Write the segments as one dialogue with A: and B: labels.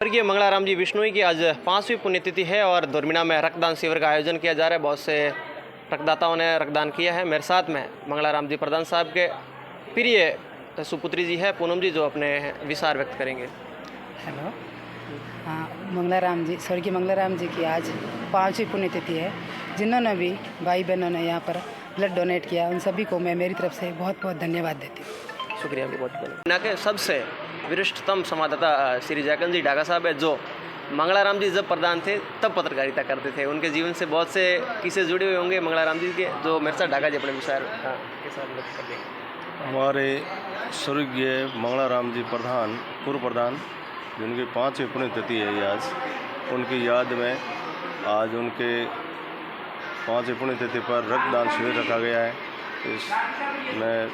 A: स्वर्गीय मंगलाराम जी बिश्नोई की आज 5वीं पुण्यतिथि है और दुर्मिना में रक्तदान शिविर का आयोजन किया जा रहा है। बहुत से रक्तदाताओं ने रक्तदान किया है। मेरे साथ में मंगलाराम जी प्रधान साहब के प्रिय सुपुत्री जी है पूनम जी, जो अपने विचार व्यक्त करेंगे।
B: हेलो। हाँ, मंगलाराम जी, स्वर्गीय मंगलाराम जी की आज 5वीं पुण्यतिथि है। जिन्होंने भी भाई बहनों ने यहाँ पर ब्लड डोनेट किया, उन सभी को मैं मेरी तरफ से बहुत बहुत धन्यवाद देती हूँ।
A: शुक्रिया भी बहुत बहुत। ना के सबसे वरिष्ठतम संवाददाता श्री जयकंद जी डागा साहब है, जो मंगलाराम जी जब प्रधान थे तब पत्रकारिता करते थे। उनके जीवन से बहुत से किस्से जुड़े हुए होंगे मंगलाराम जी के, जो मेरे साथ डागा जी अपने विचार के साथ व्यक्त कर देंगे।
C: हमारे स्वर्गीय मंगलाराम जी प्रधान, पूर्व प्रधान, जिनकी 5वीं पुण्यतिथि है ये आज, उनकी याद में आज उनके 5वीं पुण्यतिथि पर रक्तदान शिविर रखा गया है। इसमें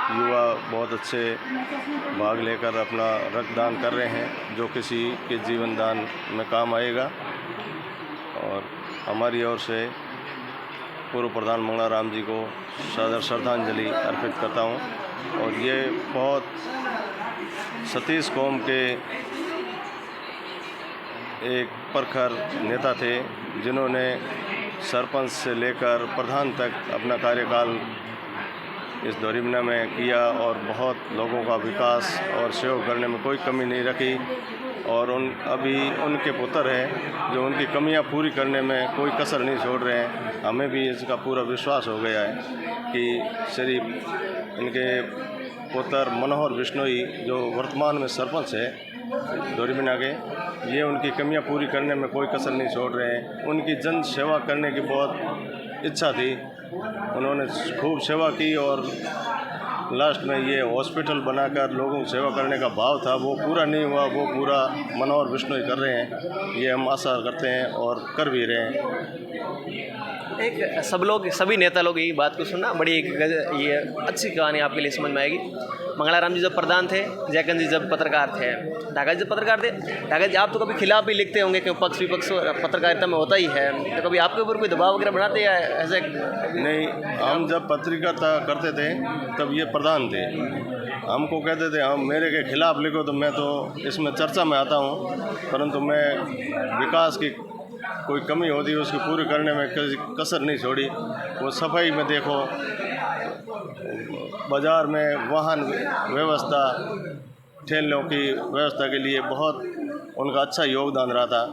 C: युवा बहुत अच्छे भाग लेकर अपना रक्तदान कर रहे हैं, जो किसी के जीवन दान में काम आएगा। और हमारी ओर से पूर्व प्रधान मंगलाराम जी को सादर श्रद्धांजलि अर्पित करता हूं। और ये बहुत सतीश कौम के एक प्रखर नेता थे, जिन्होंने सरपंच से लेकर प्रधान तक अपना कार्यकाल इस दोरिमना में किया और बहुत लोगों का विकास और सहयोग करने में कोई कमी नहीं रखी। और अभी उनके पुत्र हैं जो उनकी कमियां पूरी करने में कोई कसर नहीं छोड़ रहे हैं। हमें भी इसका पूरा विश्वास हो गया है कि श्री इनके पुत्र मनोहर बिश्नोई, जो वर्तमान में सरपंच है दोरिमना के, ये उनकी कमियां पूरी करने में कोई कसर नहीं छोड़ रहे हैं। उनकी जन सेवा करने की बहुत इच्छा थी, उन्होंने खूब सेवा की और लास्ट में ये हॉस्पिटल बनाकर लोगों की सेवा करने का भाव था, वो पूरा नहीं हुआ। वो पूरा मनोहर बिश्नोई कर रहे हैं, ये हम आशा करते हैं और कर भी रहे हैं।
A: एक सभी नेता लोग यही बात को सुनना, बड़ी ये अच्छी कहानी आपके लिए समझ में आएगी। मंगलाराम जी जब प्रधान थे, जयकंद जी जब पत्रकार थे, डागा जी जब पत्रकार थे। डागा जी, आप तो कभी खिलाफ भी लिखते होंगे, क्योंकि पक्ष विपक्ष पत्रकारिता में होता ही है, तो कभी आपके ऊपर कोई दबाव वगैरह बनाते या ऐसे?
C: नहीं, हम जब पत्रकारिता करते थे तब ये प्रधान थे, हमको कहते थे हम मेरे के खिलाफ लिखो, तो मैं तो इसमें चर्चा में आता हूँ, परंतु मैं विकास की कोई कमी होती है उसकी पूरी करने में कसर नहीं छोड़ी। वो सफाई में देखो, बाज़ार में वाहन व्यवस्था, ठेलों की व्यवस्था के लिए बहुत उनका अच्छा योगदान रहा था।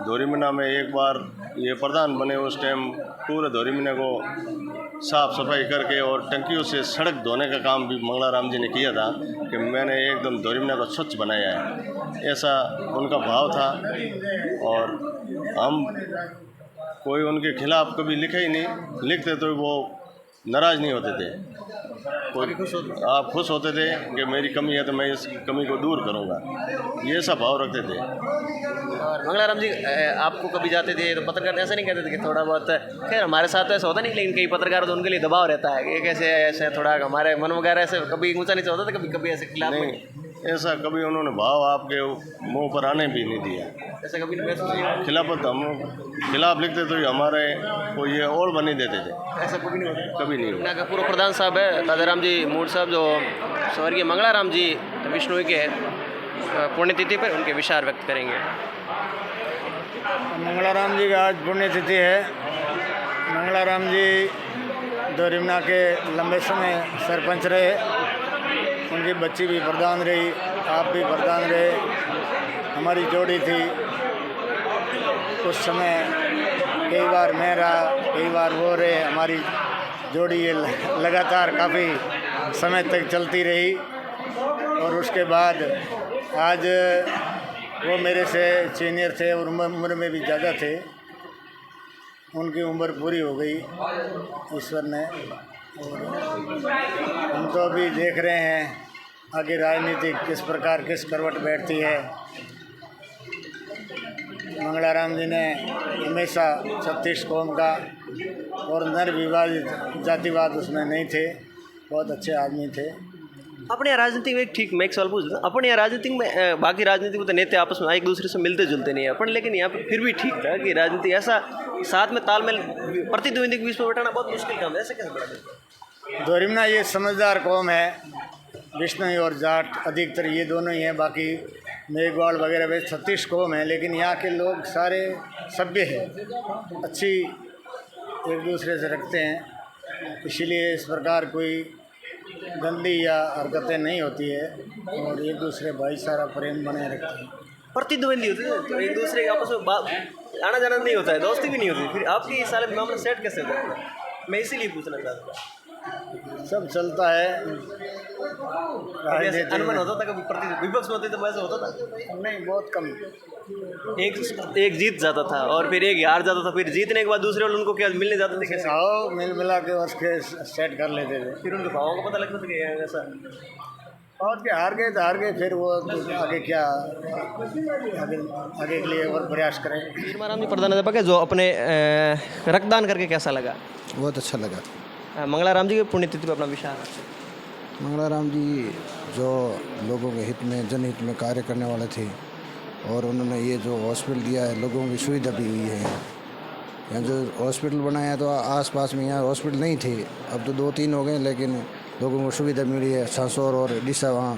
C: दोरिमना में एक बार ये प्रधान बने, उस टाइम पूरे दोरिमना को साफ़ सफाई करके और टंकियों से सड़क धोने का काम भी मंगलाराम जी ने किया था कि मैंने एकदम दोरिमना को स्वच्छ बनाया है, ऐसा उनका भाव था। और हम कोई उनके खिलाफ कभी लिखा ही नहीं, लिखते तो वो नाराज़ नहीं होते थे, आप खुश होते थे कि मेरी कमी है तो मैं इस कमी को दूर करूँगा, ये सब भाव रखते थे।
A: और मंगलाराम जी आपको कभी जाते थे तो पत्रकार ऐसा नहीं कहते थे कि थोड़ा बहुत, खैर हमारे साथ तो ऐसा होता नहीं, लेकिन कई पत्रकार तो उनके लिए दबाव रहता है कि कैसे ऐसे थोड़ा हमारे मन वगैरह ऐसे कभी ऊंचा नीचा होता था, कभी कभी ऐसे खिलाफ?
C: नहीं, ऐसा कभी उन्होंने भाव आपके मुंह पर आने भी नहीं दिया।
A: ऐसा कभी महसूस नहीं?
C: खिलाफत हम खिलाफ लिखते तो हमारे को ये और बनी देते थे,
A: ऐसा कभी नहीं होता?
C: कभी नहीं हुआ।
A: का पूर्व प्रधान साहब है दादाराम जी मूड साहब, जो स्वर्गीय मंगलाराम जी बिश्नोई के पुण्यतिथि पर उनके विचार व्यक्त करेंगे।
D: मंगलाराम जी का आज पुण्यतिथि है। मंगलाराम जी दोरिमना के लंबे समय सरपंच रहे, उनकी बच्ची भी प्रधान रही, आप भी प्रधान रहे, हमारी जोड़ी थी। उस समय कई बार मैं रहा, कई बार वो रहे, हमारी जोड़ी ये लगातार काफ़ी समय तक चलती रही। और उसके बाद आज वो मेरे से सीनियर थे और उम्र में भी ज़्यादा थे, उनकी उम्र पूरी हो गई ईश्वर ने। और हम तो अभी देख रहे हैं आगे राजनीति किस प्रकार किस करवट बैठती है। मंगलाराम जी ने हमेशा छत्तीस कौम का और नर विवादित जातिवाद उसमें नहीं थे, बहुत अच्छे आदमी थे।
A: अपने यहाँ राजनीति में ठीक मैं एक सवाल पूछ रहा, अपने यहाँ राजनीति में बाकी राजनीति में तो नेता आपस में एक दूसरे से मिलते जुलते नहीं है अपन, लेकिन यहाँ पर फिर भी ठीक था कि राजनीति ऐसा साथ में तालमेल प्रतिद्वंदी के बीच में बैठाना बहुत मुश्किल काम है, ऐसे कैसे बढ़ा?
D: दोरिमना ये समझदार कौम है, बिश्नोई और जाट अधिकतर ये दोनों ही हैं, बाकी मेघवाड़ वगैरह में 36 कौम हैं, लेकिन यहाँ के लोग सारे सभ्य हैं, अच्छी एक दूसरे से रखते हैं, इसीलिए इस प्रकार कोई गंदी या हरकतें नहीं होती है और एक दूसरे भाईचारा प्रेम बनाए रखते हैं।
A: प्रतिद्वंदी होते हैं तो एक दूसरे के आपस में आना जाना नहीं होता है, दोस्ती भी नहीं होती, फिर आपकी इस साल में मामला सेट कैसे होता है? मैं इसीलिए पूछना चाहता था।
D: सब चलता है।
A: ऐसे अनुमान होता था कभी विपक्ष में होते तो वैसे होता था?
D: नहीं, बहुत कम।
A: एक जीत जाता था और फिर एक हार जाता था, फिर जीतने के बाद दूसरे वाले उनको क्या मिलने जाते थे कैसे?
D: आओ मिल मिला के उसके सेट कर लेते थे।
A: फिर उनके भावों का पता लगता था कि ऐसा
D: और के हार गए तो हार गए, फिर वो तो आगे क्या आगे के लिए और प्रयास करें।
A: राम जी प्रधानाध्यापक है जो अपने रक्तदान करके कैसा लगा?
E: बहुत अच्छा लगा।
A: मंगलाराम जी की पुण्यतिथि पर अपना विचार।
E: मंगलाराम जी जो लोगों के हित में, जनहित में कार्य करने वाले थे और उन्होंने ये जो हॉस्पिटल दिया है, लोगों की सुविधा भी हुई है। यहाँ जो हॉस्पिटल बनाया तो आसपास में यहाँ हॉस्पिटल नहीं थे, अब तो 2-3 हो गए, लेकिन लोगों को सुविधा मिली है। सांसौर और डिसा वहाँ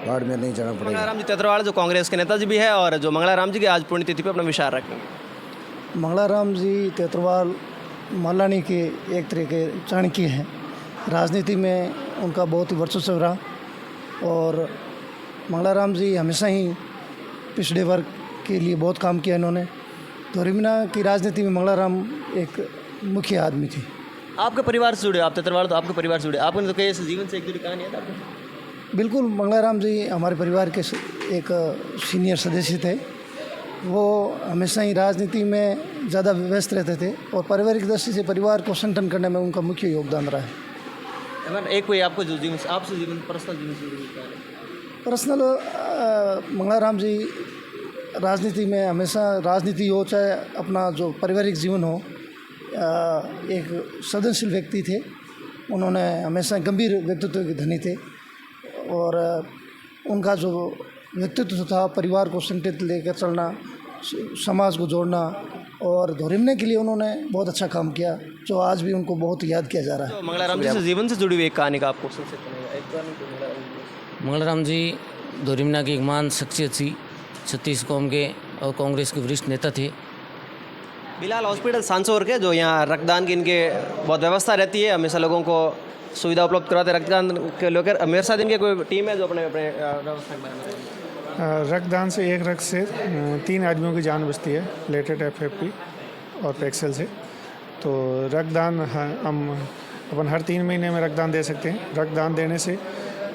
E: वार्ड में नहीं जाना पड़ेगा।
A: मंगलाराम जी तेतरवाड़ जो कांग्रेस के नेताजी भी है और जो मंगलाराम जी की आज पुण्यतिथि पर अपना विचार रखेंगे।
F: मंगलाराम जी तेतरवाड़ मल्लानी के एक तरह के चाणक्य हैं। राजनीति में उनका बहुत ही वर्चस्व रहा और मंगलाराम जी हमेशा ही पिछड़े वर्ग के लिए बहुत काम किया इन्होंने। धोरीमिना की राजनीति में मंगलाराम एक मुख्य आदमी थे।
A: आपके परिवार से जुड़े, आप तेतरवाड़ तो आपके परिवार से जुड़े, आपने तो कई ऐसे जीवन से एक जुड़ी कहानी है आपको?
F: बिल्कुल, मंगलाराम जी हमारे परिवार के एक सीनियर सदस्य थे। वो हमेशा ही राजनीति में ज़्यादा व्यस्त रहते थे और पारिवारिक दृष्टि से परिवार को संगठन करने में उनका मुख्य योगदान रहा है।
A: एक कोई आपको जो जीवन आपसे जीवन पर्सनल जीवन से जुड़ी कहानी?
F: पर्सनल मंगलाराम जी राजनीति में हमेशा, राजनीति हो चाहे अपना जो पारिवारिक जीवन हो, एक सृजनशील व्यक्ति थे। उन्होंने हमेशा गंभीर व्यक्तित्व के धनी थे और उनका जो व्यक्तित्व था, परिवार को संगठित लेकर चलना, समाज को जोड़ना और धोरीमिना के लिए उन्होंने बहुत अच्छा काम किया, जो आज भी उनको बहुत याद किया जा रहा है।
A: तो मंगलाराम जी से जीवन से जुड़ी हुई एक कहानी का आपको
G: मंगलाराम जी धोरीमिना की एक महान शख्सियत थी, 36 कौम के और कांग्रेस के वरिष्ठ नेता थे।
A: बिलाल हॉस्पिटल सांसौर के जो यहाँ रक्तदान की इनके बहुत व्यवस्था रहती है, हमेशा लोगों को सुविधा उपलब्ध कराते रक्तदान के लेकर। मेरे साथ इनके कोई टीम है जो अपने अपने व्यवस्था के बारे में?
H: रक्तदान से एक रक्त से 3 आदमियों की जान बचती है, प्लेटेट, FFP और पैक्सेल से। तो रक्तदान हम अपन हर 3 महीने में रक्तदान दे सकते हैं। रक्तदान देने से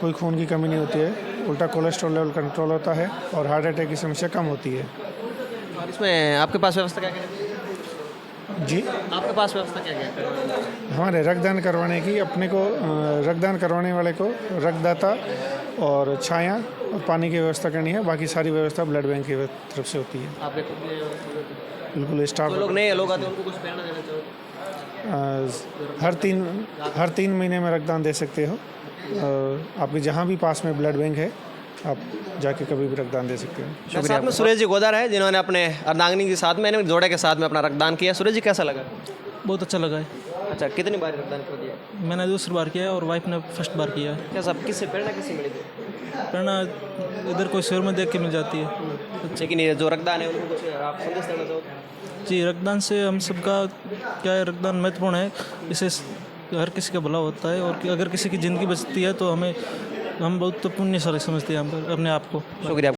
H: कोई खून की कमी नहीं होती है, उल्टा कोलेस्ट्रॉल लेवल कंट्रोल होता है और हार्ट अटैक की समस्या कम होती है।
A: और इसमें आपके पास व्यवस्था क्या है
H: जी,
A: आपके पास व्यवस्था क्या है?
H: हमारे रक्तदान करवाने की, अपने को रक्तदान करवाने वाले को रक्तदाता और छाया और पानी की व्यवस्था करनी है। बाकी सारी व्यवस्था ब्लड बैंक की तरफ से होती है।
A: आपके
H: बिल्कुल स्टाफ
A: लोग नए लोग आते हैं उनको कुछ प्रेरणा देना चाहोगे?
H: हर 3 महीने में रक्तदान दे सकते हो। आपके जहाँ भी पास में ब्लड बैंक है, आप जाके कभी भी रक्तदान दे सकते हो।
A: साथ में सुरेश जी गोदार है जिन्होंने अपने अर्धांगिनी के साथ में, जोड़े के साथ में अपना रक्तदान किया। सुरेश जी कैसा लगा?
I: बहुत अच्छा लगा है।
A: अच्छा, कितनी बार रक्तदान कर दिया?
I: मैंने दूसरी बार किया है और वाइफ ने फर्स्ट बार किया है।
A: कैसा, किससे प्रेरणा किससे मिली थी?
I: प्रेरणा इधर कोई शहर में देख के मिल जाती है।
A: लेकिन ये जो रक्तदान है उनको कुछ आप संदेश देना चाहोगे?
I: जी, रक्तदान से हम सबका क्या है, रक्तदान महत्वपूर्ण है। इससे हर किसी का भला होता है और अगर किसी की ज़िंदगी बचती है तो हम बहुत पुण्यशाली समझते हैं हम अपने आप को।
A: शुक्रिया।